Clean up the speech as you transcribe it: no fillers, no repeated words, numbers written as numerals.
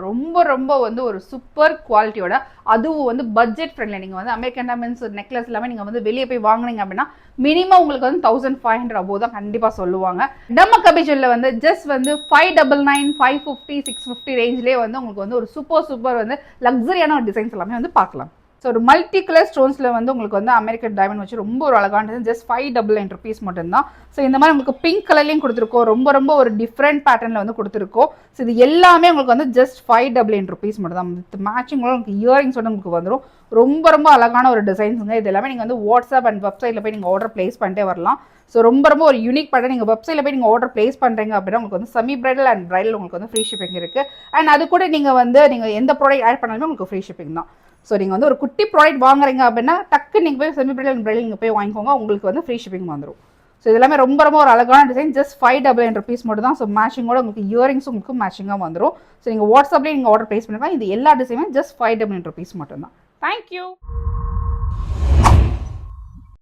ரொம்ப ரொம்ப வந்து ஒரு சூப்பர் குவாலிட்டியோட, அதுவும் வந்து பட்ஜெட் ஃப்ரெண்ட்ல. நீங்கள் வந்து அமெரிக்கன் டைமண்ட்ஸ் நெக்லஸ் எல்லாமே நீங்கள் வந்து வெளியே போய் வாங்கினீங்க அப்படின்னா மினிமம் உங்களுக்கு வந்து 1500 அபோவ் தான் கண்டிப்பாக சொல்லுவாங்க. நம்ம கபிஜுவல்ல வந்து ஜஸ்ட் வந்து 599, 550, 650 ரேஞ்சிலே வந்து உங்களுக்கு வந்து ஒரு சூப்பர் வந்து லக்ஸரியான ஒரு டிசைன்ஸ் எல்லாமே வந்து பார்க்கலாம். ஸோ ஒரு மல்டி கலர் ஸ்டோன்ஸில் வந்து உங்களுக்கு வந்து அமெரிக்கன் டைமண்ட் வச்சு ரொம்ப ஒரு அழகான ஜஸ்ட் 599 rupees மட்டும்தான். ஸோ இந்த மாதிரி உங்களுக்கு பிங்க் கலர்லையும் கொடுத்துருக்கோம், ரொம்ப ஒரு டிஃப்ரெண்ட் பேட்டர்னில் வந்து கொடுத்துருக்கோம். ஸோ இது எல்லாமே உங்களுக்கு வந்து ஜஸ்ட் 599 rupees மட்டும் தான். வித் மேட்சிங்கோட உங்களுக்கு இயரிங்ஸ் வந்து உங்களுக்கு வந்துடும். ரொம்ப அழகான ஒரு டிசைன்ஸுங்க. இது எல்லாமே நீங்கள் வந்து வாட்ஸ்அப் அண்ட் வெப்சைட்டில் போய் நீங்கள் ஆர்டர் பிளேஸ் பண்ணிட்டே வரலாம். ஸோ ரொம்ப ஒரு யூனிக் பேட்டர்ன். நீங்கள் வெப்சைட்டில் போய் நீங்கள் ஆர்டர் பிளேஸ் பண்ணுறீங்க அப்படின்னா உங்களுக்கு வந்து செமி பிரைடல் அண்ட் பிரைடல் உங்களுக்கு வந்து ஃப்ரீ ஷிப்பிங் இருக்குது. அண்ட் அது கூட நீங்கள் எந்த ப்ராடக்ட் ஆட் பண்ணாலுமே உங்களுக்கு ஃப்ரீ ஷிப்பிங் தான். ஸோ நீங்கள் வந்து ஒரு குட்டி ப்ராடக்ட் வாங்குறீங்க அப்படின்னா டக்கு நீங்கள் போய் செமி பிரைடல் அண்ட் பிரைடல் நீங்கள் போய் வாங்கிக்கோங்க, உங்களுக்கு வந்து ஃப்ரீ ஷிப்பிங் வந்துடும். ஸோ இது எல்லாமே ரொம்ப ஒரு அழகான டிசைன். ஜஸ்ட் 599 rupees மட்டும் தான். ஸோ மேட்சிங்கோட உங்களுக்கு இயரிங்ஸும் உங்களுக்கு மேட்சிங்காக வந்துடும். ஸோ நீங்கள் வாட்ஸ்அப்லேயே நீங்கள் ஆர்டர் பிளேஸ் பண்ணிக்கலாம். இது எல்லா டிசைனுமே ஜஸ்ட் 599 rupees மட்டும் தான். தேங்க்யூ.